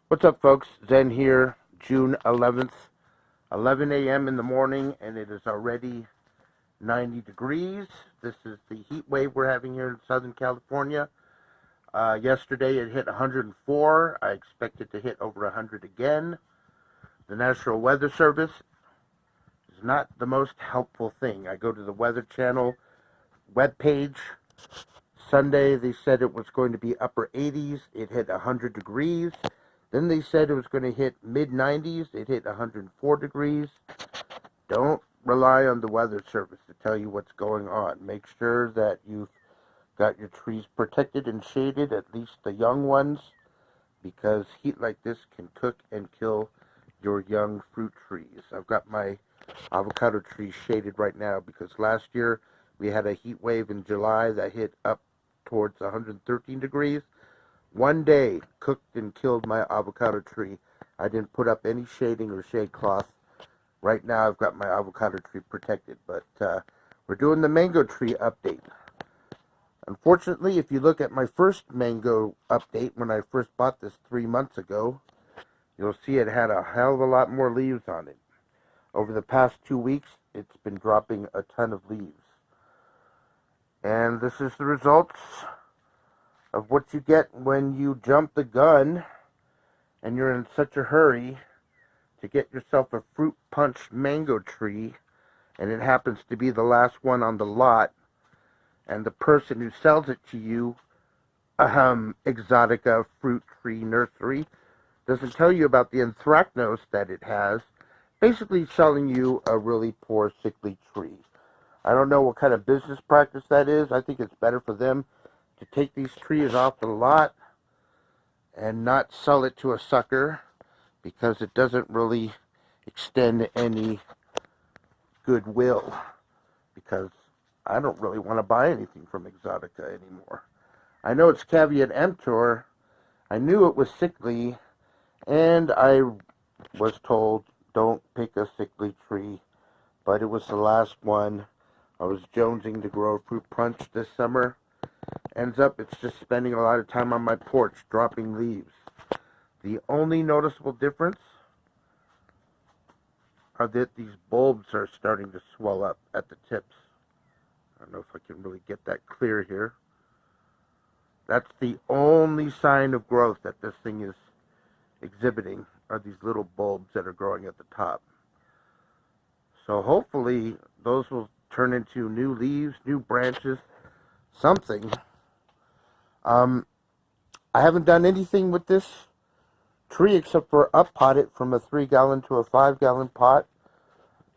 What's up, folks? Zen here, June 11th, 11 a.m. in the morning, and it is already 90 degrees. This is the heat wave we're having here in Southern California. Yesterday it hit 104. I expect it to hit over 100 again. The National Weather Service is not the most helpful thing. I go to the Weather Channel webpage. Sunday they said it was going to be upper 80s. It hit 100 degrees. Then they said it was going to hit mid-90s. It hit 104 degrees. Don't rely on the Weather Service to tell you what's going on. Make sure that you've got your trees protected and shaded, at least the young ones, because heat like this can cook and kill your young fruit trees. I've got my avocado tree shaded right now because last year we had a heat wave in July that hit up towards 113 degrees. One day cooked and killed my avocado tree. I didn't put up any shading or shade cloth. Right now I've got my avocado tree protected, but we're doing the mango tree update. Unfortunately, if you look at my first mango update when I first bought this 3 months ago, you'll see it had a hell of a lot more leaves on it. Over the past 2 weeks, it's been dropping a ton of leaves. And this is the results of what you get when you jump the gun and you're in such a hurry to get yourself a fruit punch mango tree, and it happens to be the last one on the lot, and the person who sells it to you, Exotica Fruit Nursery, doesn't tell you about the anthracnose that it has, basically selling you a really poor, sickly tree. I don't know what kind of business practice that is. I think it's better for them to take these trees off the lot and not sell it to a sucker, because it doesn't really extend any goodwill, because I don't really want to buy anything from Exotica anymore. I know it's caveat emptor. I knew it was sickly, and I was told don't pick a sickly tree, but it was the last one. I was jonesing to grow a fruit punch this summer. Ends up it's just spending a lot of time on my porch dropping leaves. The only noticeable difference are that these bulbs are starting to swell up at the tips. I don't know if I can really get that clear here. That's the only sign of growth that this thing is exhibiting, are these little bulbs that are growing at the top. So hopefully those will turn into new leaves, new branches, something. I haven't done anything with this tree except for up-pot it from a 3-gallon to a 5-gallon pot.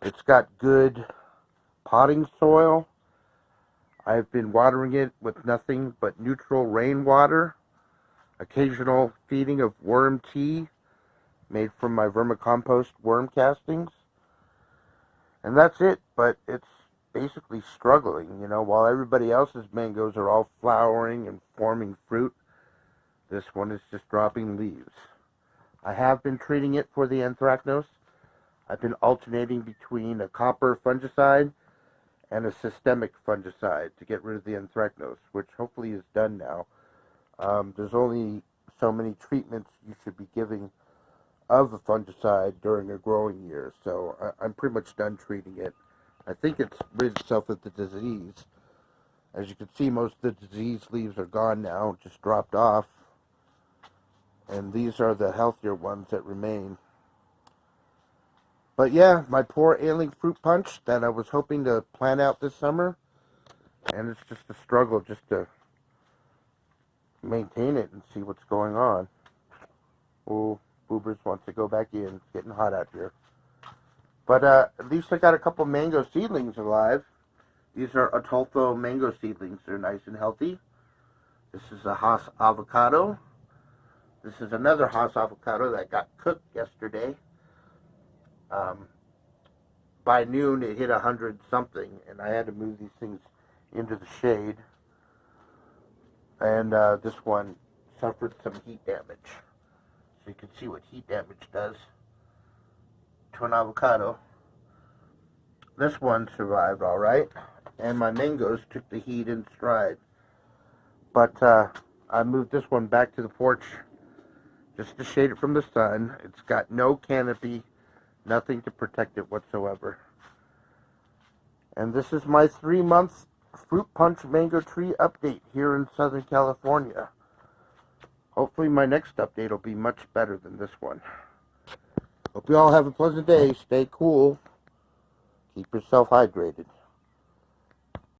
It's got good potting soil. I've been watering it with nothing but neutral rainwater, occasional feeding of worm tea made from my vermicompost worm castings, and that's it. But it's basically struggling, while everybody else's mangoes are all flowering and forming fruit, this one is just dropping leaves. I have been treating it for the anthracnose. I've been alternating between a copper fungicide and a systemic fungicide to get rid of the anthracnose, which hopefully is done now. There's only so many treatments you should be giving of a fungicide during a growing year, so I'm pretty much done treating it. I think it's rid itself of the disease. As you can see, most of the disease leaves are gone now, just dropped off. And these are the healthier ones that remain. But yeah, my poor ailing fruit punch that I was hoping to plant out this summer, and it's just a struggle just to maintain it and see what's going on. Oh, Boobers wants to go back in. It's getting hot out here. But at least I got a couple mango seedlings alive. These are Atolfo mango seedlings. They're nice and healthy. This is a Hass avocado. This is another Hass avocado that got cooked yesterday. By noon it hit 100 something, and I had to move these things into the shade. And this one suffered some heat damage. So you can see what heat damage does to an avocado. This one survived all right, and my mangoes took the heat in stride. But I moved this one back to the porch just to shade it from the sun. It's got no canopy, nothing to protect it whatsoever. And this is my 3-month fruit punch mango tree update here in Southern California. Hopefully my next update will be much better than this one. Hope you all have a pleasant day. Stay cool. Keep yourself hydrated.